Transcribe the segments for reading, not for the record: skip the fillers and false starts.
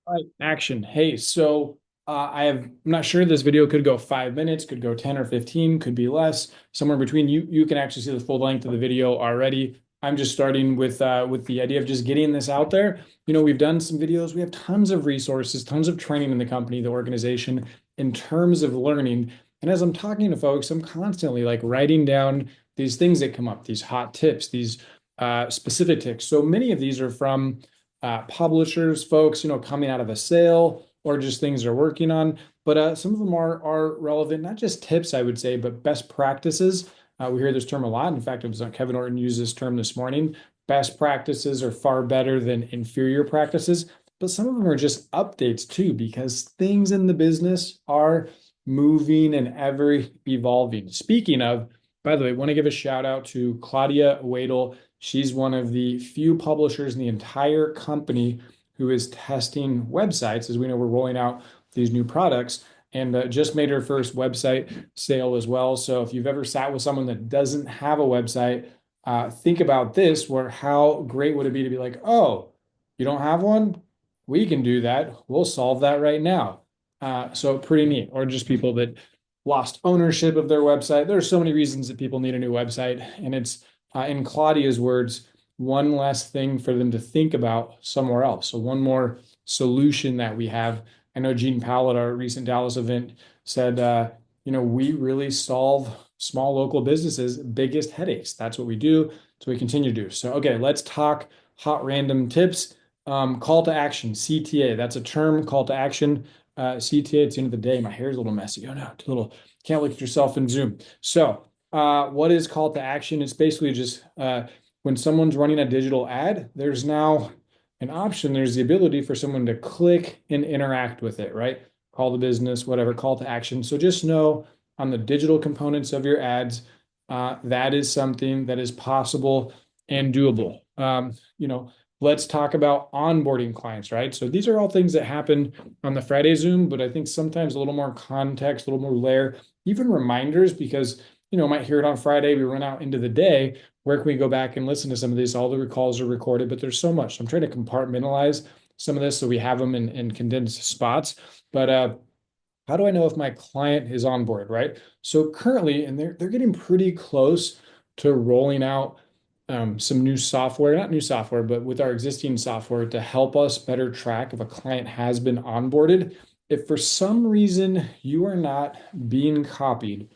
All right, action. Hey, I'm not sure this video could go 5 minutes, could go 10 or 15, could be less, somewhere between. You can actually see the full length of the video already. I'm just starting with the idea of just getting this out there. We've done some videos, we have tons of resources, tons of training in the company, the organization in terms of learning. And as I'm talking to folks, I'm constantly like writing down these things that come up, these hot tips, these specific tips. So many of these are from publishers, folks, coming out of a sale or just things they're working on. But some of them are relevant, not just tips, I would say, but best practices. We hear this term a lot. In fact, it was Kevin Orton used this term this morning. Best practices are far better than inferior practices. But some of them are just updates too, because things in the business are moving and ever evolving. Speaking of, by the way, I want to give a shout out to Claudia Wadel. She's one of the few publishers in the entire company who is testing websites. As we know, we're rolling out these new products and just made her first website sale as well. So if you've ever sat with someone that doesn't have a website, think about this, where how great would it be to be like, oh, you don't have one? We can do that. We'll solve that right now. So pretty neat. Or just people that lost ownership of their website. There's so many reasons that people need a new website, and it's in Claudia's words, one less thing for them to think about somewhere else. So one more solution that we have. I know Gene Powell at our recent Dallas event said, we really solve small local businesses' biggest headaches. That's what we do. So we continue to do. So, okay, let's talk hot random tips. Call to action, CTA. That's a term, call to action. CTA, at the end of the day, my hair's a little messy. Oh no, it's a little, can't look at yourself in Zoom. So what is call to action? It's basically just when someone's running a digital ad, there's now an option. There's the ability for someone to click and interact with it, right? Call the business, whatever, call to action. So just know on the digital components of your ads, that is something that is possible and doable. Let's talk about onboarding clients, right? So these are all things that happen on the Friday Zoom, but I think sometimes a little more context, a little more layer, even reminders, because might hear it on Friday. We run out into the day. Where can we go back and listen to some of these? All the calls are recorded, but there's so much. So I'm trying to compartmentalize some of this so we have them in condensed spots. But how do I know if my client is on board, right? So currently, and they're getting pretty close to rolling out some new software, not new software, but with our existing software to help us better track if a client has been onboarded. If for some reason you are not being copied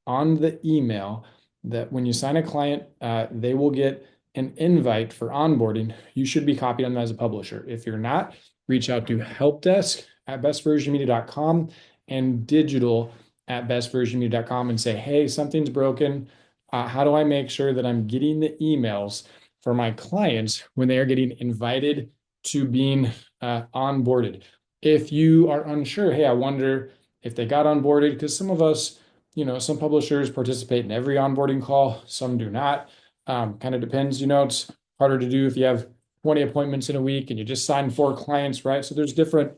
on the email, that when you sign a client, they will get an invite for onboarding. You should be copied on that as a publisher. If you're not, reach out to helpdesk@bestversionmedia.com and digital@bestversionmedia.com and say, hey, something's broken. How do I make sure that I'm getting the emails for my clients when they are getting invited to being onboarded? If you are unsure, hey, I wonder if they got onboarded, because some of us, some publishers participate in every onboarding call, some do not. Kind of depends, it's harder to do if you have 20 appointments in a week and you just sign 4 clients, right? So there's different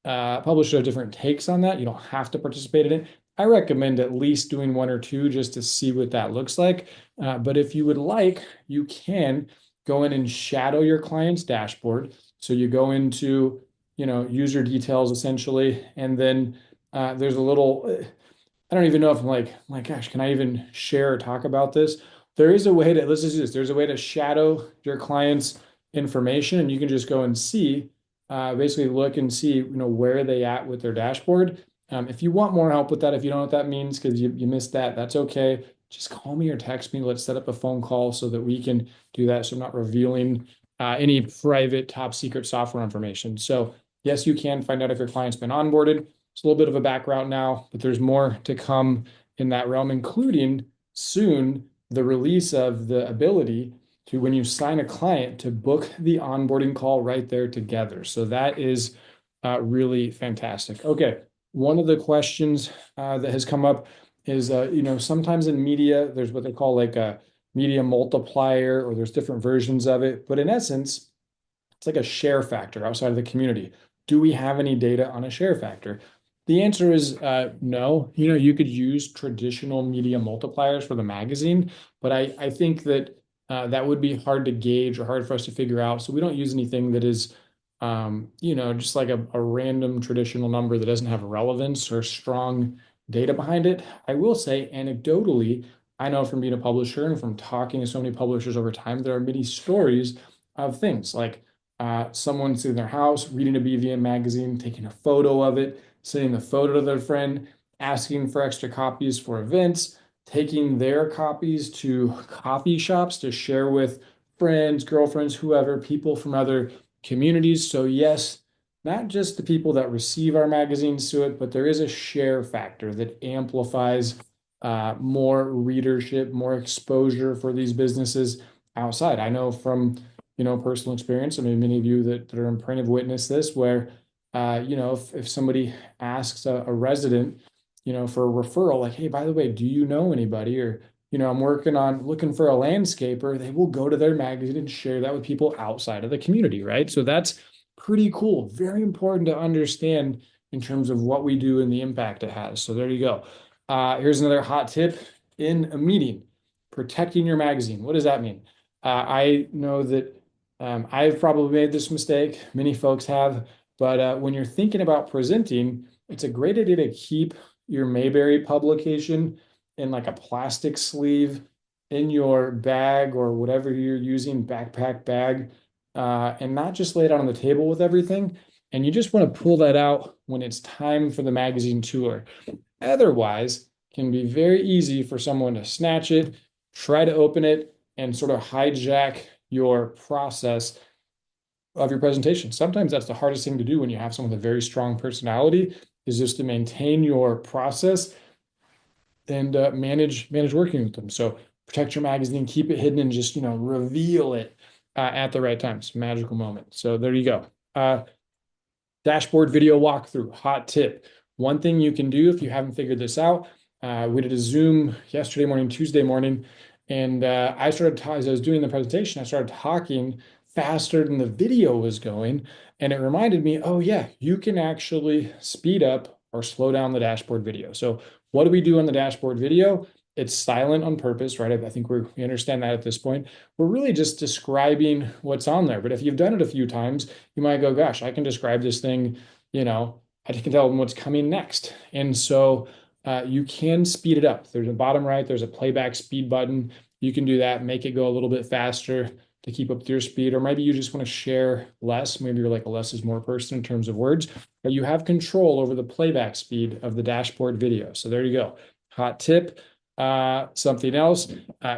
publishers have different takes on that. You don't have to participate in it. I recommend at least doing 1 or 2 just to see what that looks like. But if you would like, you can go in and shadow your client's dashboard. So you go into, user details essentially, and then there's a little, I don't even know if I'm like, my gosh, can I even share or talk about this? There is a way to, let's just do this. There's a way to shadow your client's information, and you can just go and see, basically look and see, where are they at with their dashboard. If you want more help with that, if you don't know what that means because you missed that, that's okay. Just call me or text me. Let's set up a phone call so that we can do that. So I'm not revealing any private top secret software information. So yes, you can find out if your client's been onboarded. It's a little bit of a background now, but there's more to come in that realm, including soon the release of the ability to, when you sign a client, to book the onboarding call right there together. So that is really fantastic. Okay, one of the questions that has come up is, sometimes in media, there's what they call like a media multiplier, or there's different versions of it. But in essence, it's like a share factor outside of the community. Do we have any data on a share factor? The answer is no. You could use traditional media multipliers for the magazine, but I think that that would be hard to gauge or hard for us to figure out. So we don't use anything that is just like a random traditional number that doesn't have relevance or strong data behind it. I will say anecdotally, I know from being a publisher and from talking to so many publishers over time, there are many stories of things like someone sitting in their house, reading a BVM magazine, taking a photo of it, sending the photo to their friend, asking for extra copies for events, taking their copies to coffee shops to share with friends, girlfriends, whoever, people from other communities. So yes, not just the people that receive our magazines to it, but there is a share factor that amplifies more readership, more exposure for these businesses outside. I know from personal experience. I mean, many of you that are in print have witnessed this, where if somebody asks a resident, for a referral, like, hey, by the way, do you know anybody? Or I'm working on looking for a landscaper, they will go to their magazine and share that with people outside of the community, right? So that's pretty cool. Very important to understand in terms of what we do and the impact it has. So there you go. Here's another hot tip in a meeting: protecting your magazine. What does that mean? I know that I've probably made this mistake. Many folks have. But when you're thinking about presenting, it's a great idea to keep your Mayberry publication in like a plastic sleeve in your bag or whatever you're using, backpack bag, and not just lay it out on the table with everything. And you just want to pull that out when it's time for the magazine tour. Otherwise, it can be very easy for someone to snatch it, try to open it, and sort of hijack your process of your presentation. Sometimes that's the hardest thing to do when you have someone with a very strong personality, is just to maintain your process and manage working with them. So protect your magazine, keep it hidden, and just reveal it at the right time. It's a magical moment. So there you go. Dashboard video walkthrough, hot tip. One thing you can do if you haven't figured this out, we did a Zoom yesterday morning, Tuesday morning, and as I was doing the presentation, I started talking faster than the video was going. And it reminded me, oh yeah, you can actually speed up or slow down the dashboard video. So what do we do on the dashboard video? It's silent on purpose, right? I think we understand that at this point. We're really just describing what's on there. But if you've done it a few times, you might go, gosh, I can describe this thing, I can tell them what's coming next. And so you can speed it up. There's a bottom right, there's a playback speed button. You can do that, make it go a little bit faster to keep up with your speed, or maybe you just want to share less. Maybe you're like a less is more person in terms of words, but you have control over the playback speed of the dashboard video. So there you go. Hot tip. Something else,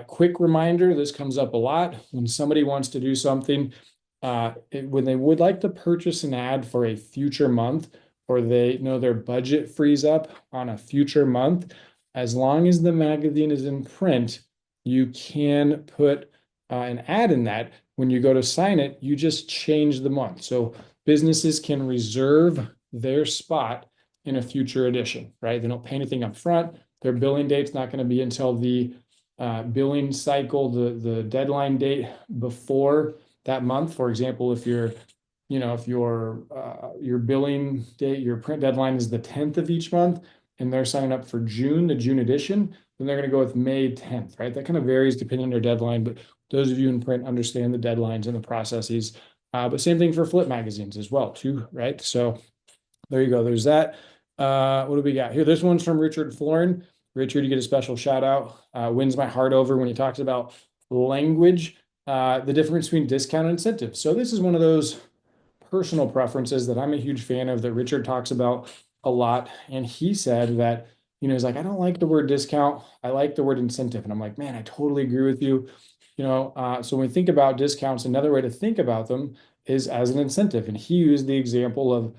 quick reminder, this comes up a lot when somebody wants to do something, when they would like to purchase an ad for a future month, or they know their budget frees up on a future month, as long as the magazine is in print, you can put an ad in that. When you go to sign it, you just change the month. So businesses can reserve their spot in a future edition, right? They don't pay anything up front. Their billing date's not going to be until the billing cycle, the deadline date before that month. For example, if your billing date, your print deadline is the 10th of each month, and they're signing up for June, the June edition, then they're going to go with May 10th, right? That kind of varies depending on their deadline, but those of you in print understand the deadlines and the processes. But same thing for flip magazines as well, too, right? So there you go. There's that. What do we got here? This one's from Richard Florin. Richard, you get a special shout out. Wins my heart over when he talks about language, the difference between discount and incentive. So this is one of those personal preferences that I'm a huge fan of, that Richard talks about a lot. And he said that, he's like, I don't like the word discount. I like the word incentive. And I'm like, man, I totally agree with you. So when we think about discounts, another way to think about them is as an incentive. And he used the example of,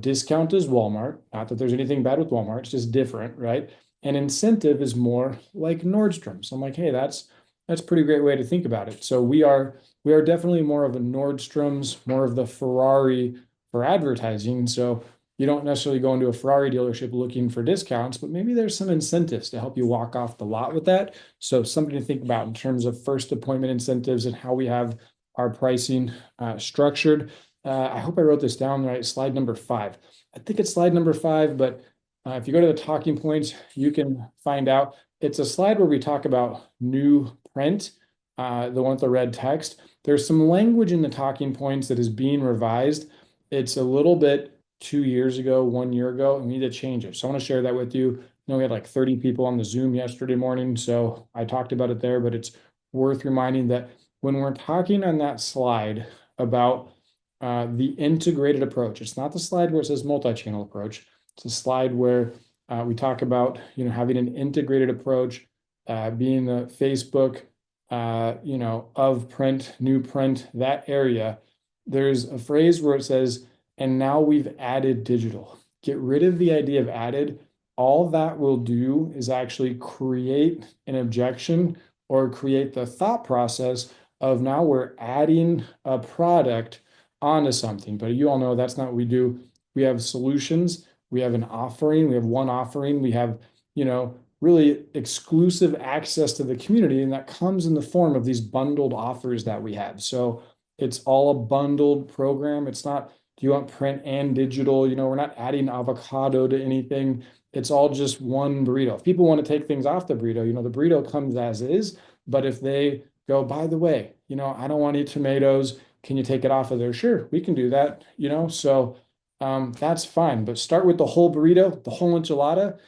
discount is Walmart. Not that there's anything bad with Walmart, it's just different, right? And incentive is more like Nordstrom. So I'm like, hey, that's a pretty great way to think about it. So we are definitely more of a Nordstrom's, more of the Ferrari for advertising. So you don't necessarily go into a Ferrari dealership looking for discounts, but maybe there's some incentives to help you walk off the lot with that. So something to think about in terms of first appointment incentives and how we have our pricing structured. I hope I wrote this down right. Slide number 5. I think it's slide number 5, but if you go to the talking points, you can find out. It's a slide where we talk about new print, the one with the red text. there's some language in the talking points that is being revised. It's a little bit 2 years ago, 1 year ago, and we need to change it. So I want to share that with you. We had like 30 people on the Zoom yesterday morning, so I talked about it there, but it's worth reminding that when we're talking on that slide about the integrated approach, it's not the slide where it says multi-channel approach. It's a slide where we talk about having an integrated approach, being the Facebook of print, new print, that area. There's a phrase where it says, and now we've added digital. Get rid of the idea of added. All that will do is actually create an objection or create the thought process of now we're adding a product onto something. But you all know that's not what we do. We have solutions. We have an offering. We have one offering. We have, really exclusive access to the community, and that comes in the form of these bundled offers that we have. So it's all a bundled program. It's not, do you want print and digital? We're not adding avocado to anything. It's all just one burrito. If people want to take things off the burrito, the burrito comes as is. But if they go, by the way, I don't want any tomatoes, can you take it off of there? Sure, we can do that, so that's fine. But start with the whole burrito, the whole enchilada.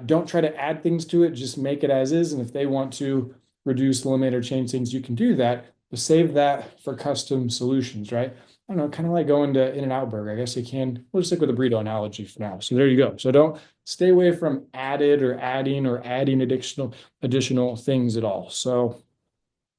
Don't try to add things to it, just make it as is. And if they want to reduce, eliminate, or change things, you can do that. But save that for custom solutions, right? I don't know, kind of like going to In-N-Out Burger. I guess you can, we'll just stick with the burrito analogy for now. So there you go. So don't stay away from added or adding additional things at all. So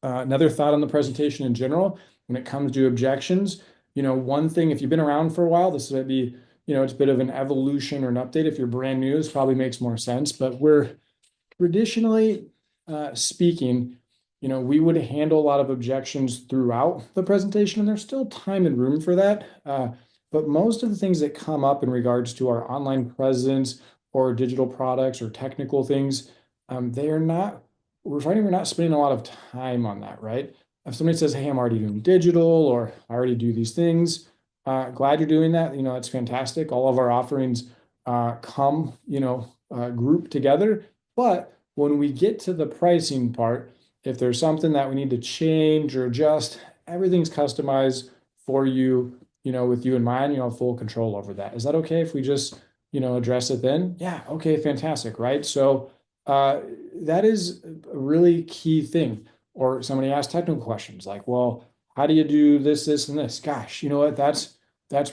another thought on the presentation in general, when it comes to objections, one thing, if you've been around for a while, this might be, it's a bit of an evolution or an update. If you're brand new, this probably makes more sense, but we're traditionally speaking, we would handle a lot of objections throughout the presentation, and there's still time and room for that. But most of the things that come up in regards to our online presence or digital products or technical things, we're finding we're not spending a lot of time on that, right? If somebody says, hey, I'm already doing digital, or I already do these things, glad you're doing that. It's fantastic. All of our offerings come, group together. But when we get to the pricing part, if there's something that we need to change or adjust, everything's customized for you, with you in mind, full control over that. Is that okay if we just, address it then? Yeah, okay, fantastic, right? So that is a really key thing. Or somebody asks technical questions like, well, how do you do this, this, and this? Gosh, you know what? That's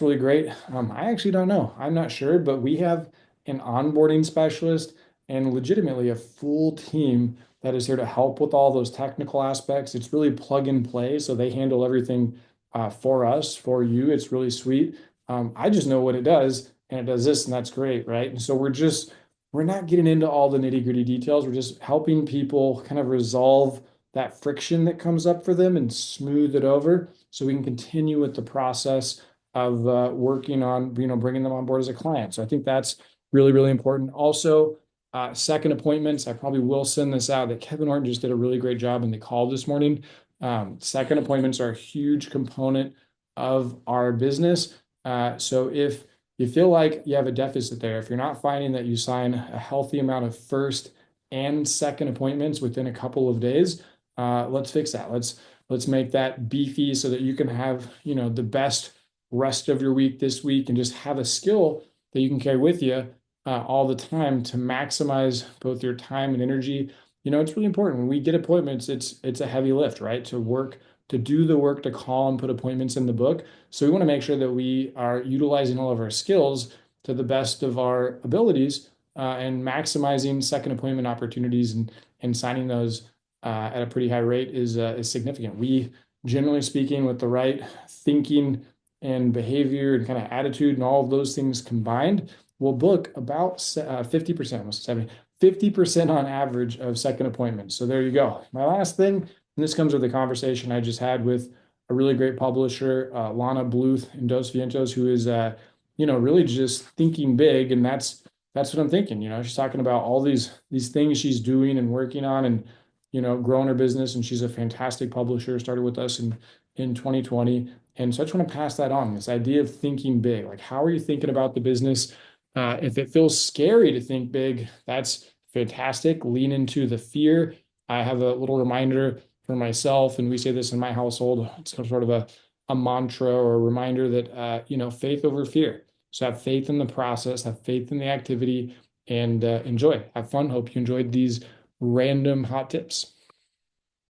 really great. I actually don't know. I'm not sure, but we have an onboarding specialist and legitimately a full team that is here to help with all those technical aspects. It's really plug and play, so they handle everything for us, for you. It's really sweet. I just know what it does, and it does this, and that's great, right? And so we're not getting into all the nitty-gritty details. We're just helping people kind of resolve that friction that comes up for them and smooth it over so we can continue with the process of working on, bringing them on board as a client. So I think that's really, really important. Also, second appointments, I probably will send this out, that Kevin Horton just did a really great job in the call this morning. Second appointments are a huge component of our business. So if you feel like you have a deficit there, if you're not finding that you sign a healthy amount of first and second appointments within a couple of days, let's fix that. Let's make that beefy so that you can have, the best rest of your week this week and just have a skill that you can carry with you all the time to maximize both your time and energy. It's really important when we get appointments, it's a heavy lift, right? To do the work, to call and put appointments in the book. So we want to make sure that we are utilizing all of our skills to the best of our abilities and maximizing second appointment opportunities and signing those at a pretty high rate is significant. We, generally speaking, with the right thinking and behavior and kind of attitude and all of those things combined, will book about 50%, almost 70, 50% on average of second appointments. So there you go. My last thing, and this comes with the conversation I just had with a really great publisher, Lana Bluth in Dos Vientos, who is, really just thinking big. And that's what I'm thinking. She's talking about all these things she's doing and working on and, growing her business. And she's a fantastic publisher, started with us in 2020. And so I just want to pass that on, this idea of thinking big. Like, how are you thinking about the business? If it feels scary to think big, that's fantastic. Lean into the fear. I have a little reminder for myself, and we say this in my household. It's sort of a mantra or a reminder that faith over fear. So have faith in the process, have faith in the activity, and enjoy. Have fun. Hope you enjoyed these random hot tips.